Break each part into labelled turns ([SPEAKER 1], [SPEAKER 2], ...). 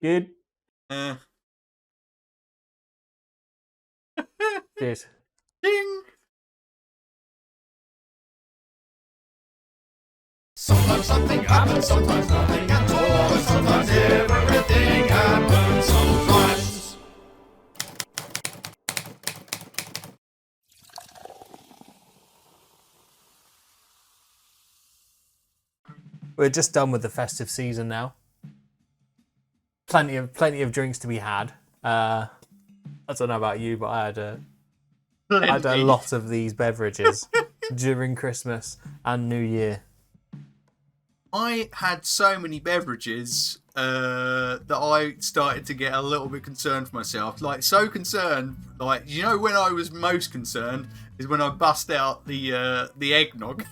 [SPEAKER 1] Good.
[SPEAKER 2] Uh,
[SPEAKER 1] Cheers.
[SPEAKER 2] ding. Sometimes something happens, sometimes nothing at all, and sometimes everything happens sometimes.
[SPEAKER 1] We're just done with the festive season now. Plenty of drinks to be had. I don't know about you, but I had a lot of these beverages during Christmas and New Year.
[SPEAKER 2] I had so many beverages that I started to get a little bit concerned for myself. Like, so concerned, like, you know, when I was most concerned is when I bust out the eggnog.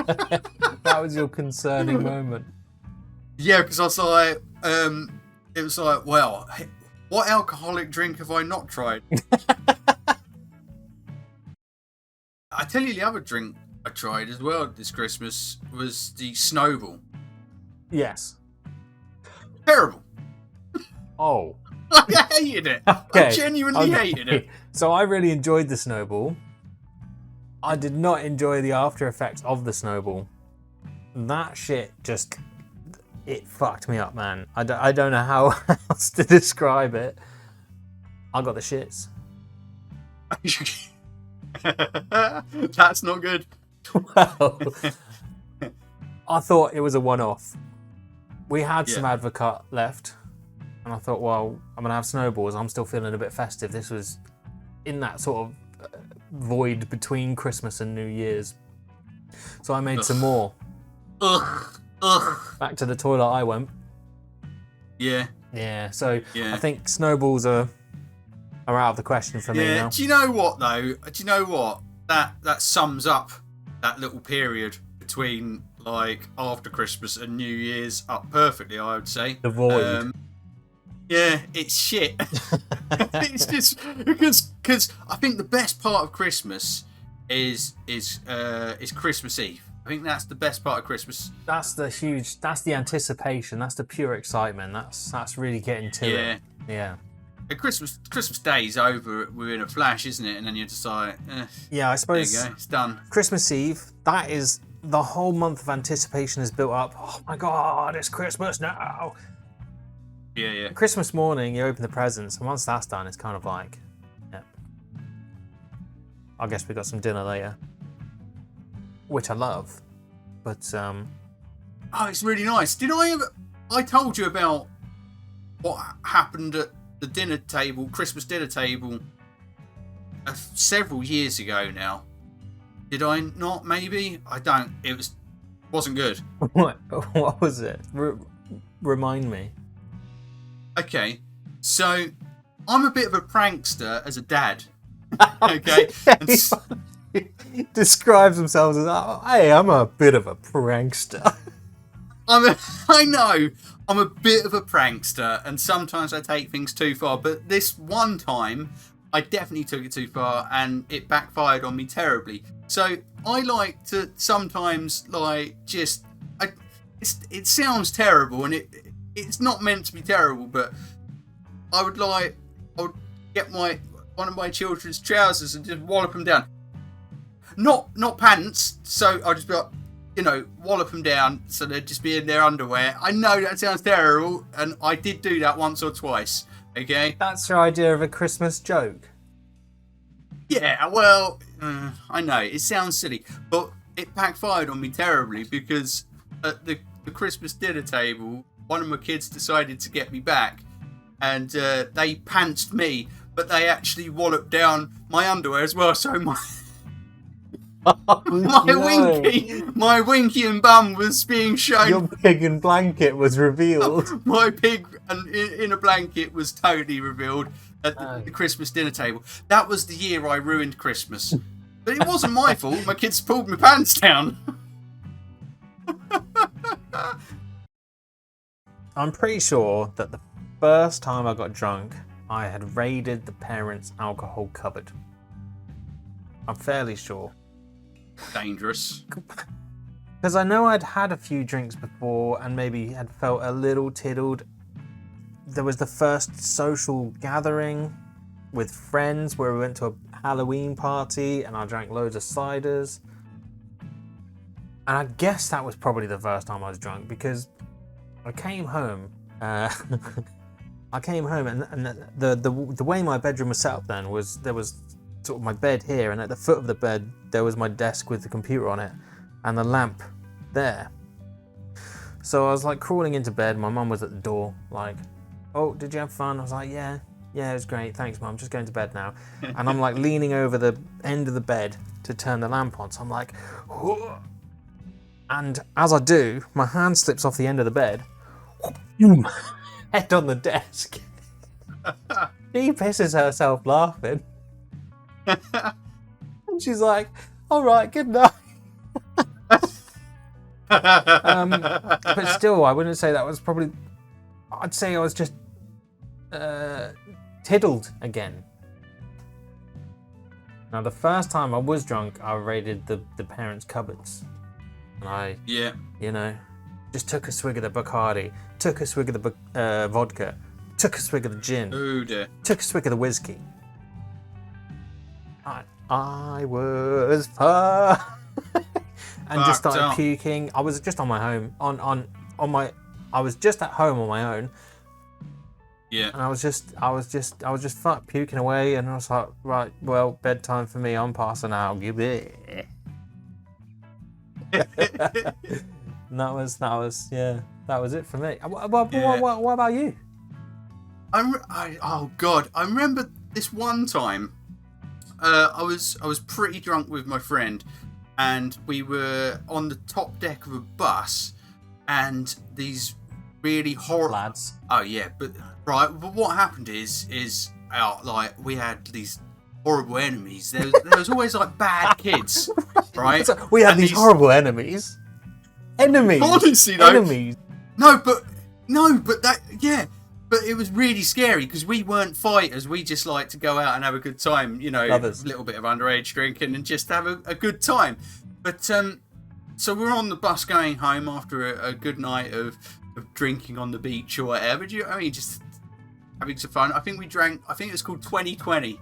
[SPEAKER 1] That was your concerning moment.
[SPEAKER 2] Yeah, because I was like, it was like, well, what alcoholic drink have I not tried? I tell you, the other drink I tried as well this Christmas was the Snowball.
[SPEAKER 1] Yes.
[SPEAKER 2] Terrible.
[SPEAKER 1] Oh.
[SPEAKER 2] I hated it.
[SPEAKER 1] Okay.
[SPEAKER 2] I genuinely hated it.
[SPEAKER 1] So I really enjoyed the Snowball. I did not enjoy the after effects of the Snowball. That shit just... It fucked me up, man. I don't know how else to describe it. I got the shits.
[SPEAKER 2] That's not good.
[SPEAKER 1] Well, I thought it was a one-off. We had some Advocat left, and I thought, well, I'm going to have Snowballs. I'm still feeling a bit festive. This was in that sort of void between Christmas and New Year's. So I made some more.
[SPEAKER 2] Ugh.
[SPEAKER 1] Back to the toilet I went.
[SPEAKER 2] Yeah.
[SPEAKER 1] Yeah, so I think Snowballs are out of the question for me now.
[SPEAKER 2] Do you know what, though? Do you know what? That sums up that little period between, like, after Christmas and New Year's up perfectly, I would say.
[SPEAKER 1] The void.
[SPEAKER 2] Yeah, it's shit. It's just because I think the best part of Christmas is Christmas Eve. I think that's the best part of Christmas.
[SPEAKER 1] That's the anticipation. That's the pure excitement. That's really getting to it. Yeah.
[SPEAKER 2] Christmas Day's over within a flash, isn't it? And then you're just like,
[SPEAKER 1] yeah, I suppose.
[SPEAKER 2] There you go, it's done.
[SPEAKER 1] Christmas Eve. That is the whole month of anticipation is built up. Oh my God, it's Christmas now.
[SPEAKER 2] Yeah.
[SPEAKER 1] Christmas morning, you open the presents, and once that's done, it's kind of like, yeah. I guess we got some dinner later, which I love, but
[SPEAKER 2] oh, it's really nice. Did I told you about what happened at the dinner table, Christmas dinner table, several years ago now? Did I not? Maybe I don't. It wasn't good.
[SPEAKER 1] What was it? Remind me.
[SPEAKER 2] Okay, so I'm a bit of a prankster as a dad. Okay.
[SPEAKER 1] He describes himself as, oh, hey, I'm a bit of a prankster.
[SPEAKER 2] I know I'm a bit of a prankster, and sometimes I take things too far. But this one time, I definitely took it too far, and it backfired on me terribly. So I like to sometimes, like, just it sounds terrible, and it's not meant to be terrible, but I would get one of my children's trousers and just wallop them down. Not pants, so I'll just be like, wallop them down so they'd just be in their underwear. I know that sounds terrible, and I did do that once or twice, okay?
[SPEAKER 1] That's your idea of a Christmas joke?
[SPEAKER 2] Yeah, well, I know, it sounds silly, but it backfired on me terribly because at the Christmas dinner table, one of my kids decided to get me back, and they pantsed me, but they actually walloped down my underwear as well, so my winky and bum was being shown.
[SPEAKER 1] Your pig and blanket was revealed.
[SPEAKER 2] My pig in a blanket was totally revealed at the Christmas dinner table. That was the year I ruined Christmas. But it wasn't my fault. My kids pulled my pants down.
[SPEAKER 1] I'm pretty sure that the first time I got drunk, I had raided the parents' alcohol cupboard. I'm fairly sure.
[SPEAKER 2] Dangerous.
[SPEAKER 1] Because I know I'd had a few drinks before and maybe had felt a little tiddled. There was the first social gathering with friends where we went to a Halloween party and I drank loads of ciders. And I guess that was probably the first time I was drunk, because I came home. I came home and the way my bedroom was set up then was there was sort of my bed here, and at the foot of the bed there was my desk with the computer on it and the lamp there. So I was like crawling into bed. My mum was at the door like, "Oh, did you have fun?" I was like, yeah, it was great, thanks mum, just going to bed now." And I'm like leaning over the end of the bed to turn the lamp on, so I'm like, whoa. And as I do, my hand slips off the end of the bed, head on the desk. She pisses herself laughing. And she's like, "All right, good night." But still, I wouldn't say that was probably... I'd say I was just tiddled again. Now, the first time I was drunk, I raided the parents' cupboards. And I, just took a swig of the Bacardi, took a swig of the vodka, took a swig of the gin, took a swig of the whiskey. I was far and just started puking. I was just on my home, I was just at home on my own.
[SPEAKER 2] Yeah.
[SPEAKER 1] And I was just puking away, and I was like, right, well, bedtime for me. I'm passing out. Give it. And that was it for me. What about you?
[SPEAKER 2] Oh God, I remember this one time. I was pretty drunk with my friend, and we were on the top deck of a bus, and these really horrible
[SPEAKER 1] lads.
[SPEAKER 2] Oh yeah, but what happened is like we had these horrible enemies. There was always like bad kids, right?
[SPEAKER 1] So we had these horrible enemies. Enemies.
[SPEAKER 2] Honestly, though.
[SPEAKER 1] Enemies.
[SPEAKER 2] No, but that, yeah. But it was really scary because we weren't fighters. We just like to go out and have a good time,
[SPEAKER 1] Lovers.
[SPEAKER 2] A little bit of underage drinking and just have a good time. But so we're on the bus going home after a good night of drinking on the beach or whatever. Just having some fun. I think it was called 2020.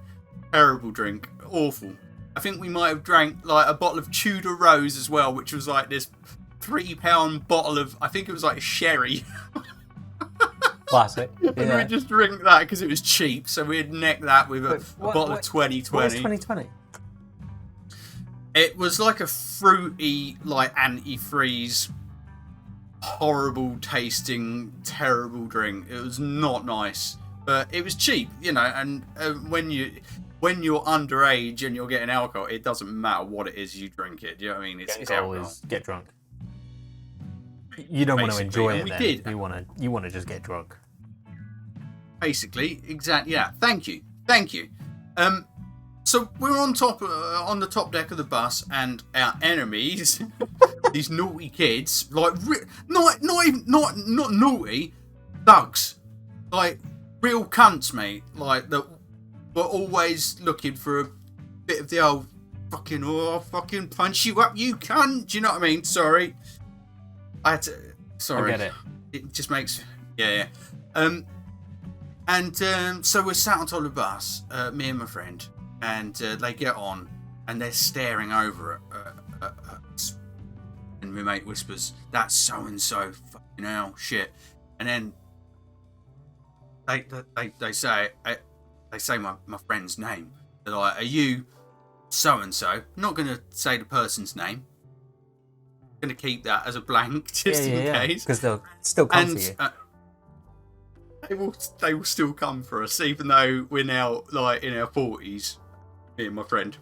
[SPEAKER 2] Terrible drink. Awful. I think we might have drank like a bottle of Tudor Rose as well, which was like this £3 bottle of, I think it was like sherry.
[SPEAKER 1] Classic. Yeah.
[SPEAKER 2] And we'd just drink that because it was cheap, so we'd neck that with a bottle of 2020.
[SPEAKER 1] What was 2020?
[SPEAKER 2] It was like a fruity, like antifreeze, horrible tasting, terrible drink. It was not nice, but it was cheap, and when you're underage and you're getting alcohol, it doesn't matter what it is, you drink it. Do you know what I mean? It's alcohol.
[SPEAKER 1] Always get drunk. You don't want to enjoy it.
[SPEAKER 2] We
[SPEAKER 1] then.
[SPEAKER 2] did.
[SPEAKER 1] You want to just get drunk.
[SPEAKER 2] Basically, exactly. Yeah. Thank you. So we're on the top deck of the bus, and our enemies, these naughty kids, like not naughty, thugs, like real cunts, mate. Like that were always looking for a bit of the old fucking punch you up, you cunt. Do you know what I mean? Sorry. Sorry.
[SPEAKER 1] I get it.
[SPEAKER 2] It just makes... Yeah. So we're sat on top of the bus, me and my friend, and they get on, and they're staring over at us. And my mate whispers, "That's so-and-so, fucking hell, shit." And then they say my friend's name. They're like, "Are you so-and-so?" I'm not going to say the person's name. Going to keep that as a blank just in case,
[SPEAKER 1] because they'll still come for
[SPEAKER 2] you. They will still come for us, even though we're now like in our 40s. Me and my friend,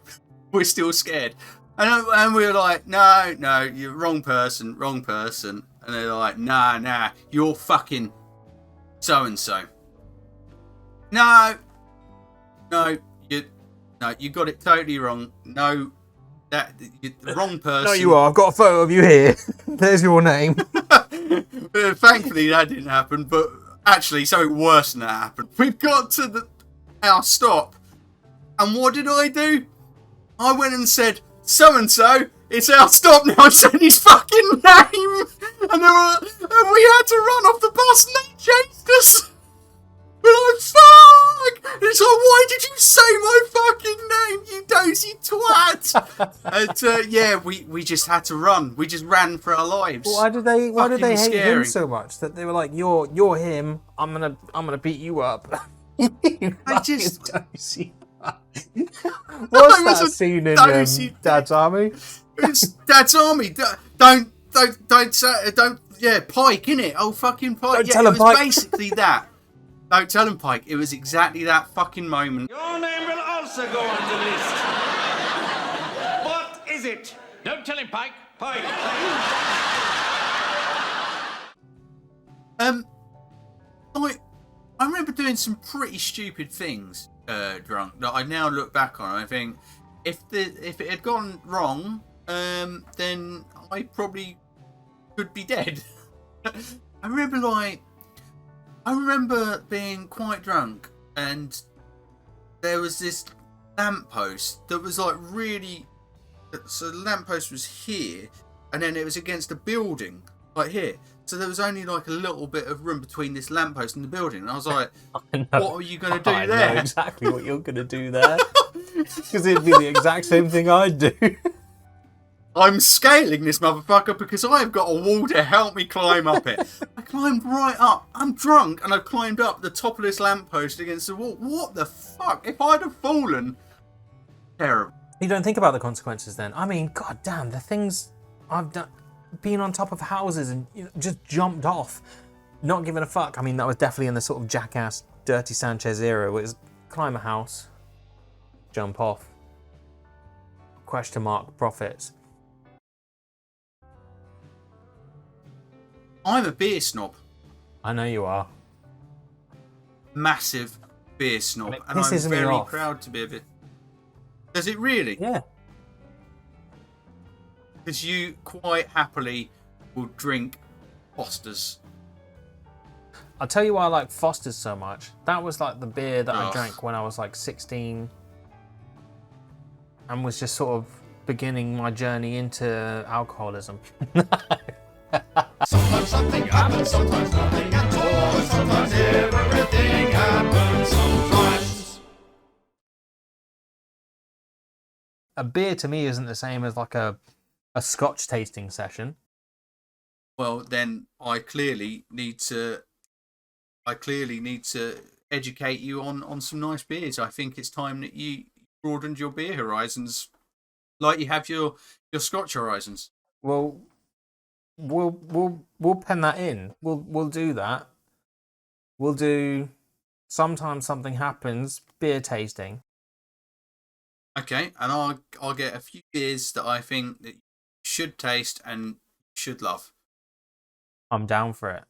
[SPEAKER 2] we're still scared, and we're like, no, you're wrong person, and they're like, nah, you're fucking so and so. No, you got it totally wrong. No. That the wrong person.
[SPEAKER 1] No, you are. I've got a photo of you here. There's your name.
[SPEAKER 2] Thankfully, that didn't happen. But actually, something worse than that happened. We've got to our stop, and what did I do? I went and said, "So and so, It's out. Stop now! I said his fucking name, and we had to run off the bus, and they chased us. We're like, fuck! It's like, why did you say my fucking name, you dozy twat? And yeah, we just had to run. We just ran for our lives.
[SPEAKER 1] Why did they hate
[SPEAKER 2] scary.
[SPEAKER 1] him so much that they were like, you're him. I'm gonna beat you up.
[SPEAKER 2] I just
[SPEAKER 1] dozy. What's that scene in Dad's Army?
[SPEAKER 2] It's Dad's Army. Don't. Yeah, Pike, innit? Oh, fucking Pike.
[SPEAKER 1] Don't
[SPEAKER 2] yeah,
[SPEAKER 1] tell him,
[SPEAKER 2] it was
[SPEAKER 1] Pike.
[SPEAKER 2] basically that. Don't tell him, Pike. It was exactly that fucking moment.
[SPEAKER 3] Your name will also go on the list. What is it? Don't tell him, Pike. Pike.
[SPEAKER 2] I remember doing some pretty stupid things drunk that I now look back on. I think if it had gone wrong, then I probably could be dead. I remember being quite drunk, and there was this lamppost that was like really. So the lamppost was here, and then it was against a building, like here. So there was only like a little bit of room between this lamppost and the building. And I was like, what are you going to do there?
[SPEAKER 1] I know exactly what you're going to do there. Because it'd be the exact same thing I'd do.
[SPEAKER 2] I'm scaling this motherfucker because I've got a wall to help me climb up it. I climbed right up. I'm drunk and I've climbed up the top of this lamppost against the wall. What the fuck? If I'd have fallen... Terrible.
[SPEAKER 1] You don't think about the consequences then. I mean, god damn, the things I've done... Been on top of houses and just jumped off, not giving a fuck. I mean, that was definitely in the sort of jackass, Dirty Sanchez era, where it's climb a house, jump off, question mark profits.
[SPEAKER 2] I'm a beer snob.
[SPEAKER 1] I know you are.
[SPEAKER 2] Massive beer snob. And I'm
[SPEAKER 1] pisses me
[SPEAKER 2] very
[SPEAKER 1] off.
[SPEAKER 2] proud to be a bit... Does it really?
[SPEAKER 1] Yeah.
[SPEAKER 2] Because you quite happily will drink Foster's.
[SPEAKER 1] I'll tell you why I like Foster's so much. That was like the beer that I
[SPEAKER 2] Ugh.
[SPEAKER 1] drank when I was like 16 and was just sort of beginning my journey into alcoholism.
[SPEAKER 3] Sometimes something happens, sometimes nothing at all. Sometimes everything happens, sometimes.
[SPEAKER 1] A beer to me isn't the same as like a Scotch tasting session.
[SPEAKER 2] Well, then I clearly need to educate you on some nice beers. I think it's time that you broadened your beer horizons, like you have your Scotch horizons.
[SPEAKER 1] Well, we'll pen that in. We'll do that. We'll do sometimes something happens beer tasting.
[SPEAKER 2] Okay, and I'll get a few beers that I think that you should taste and should love.
[SPEAKER 1] I'm down for it.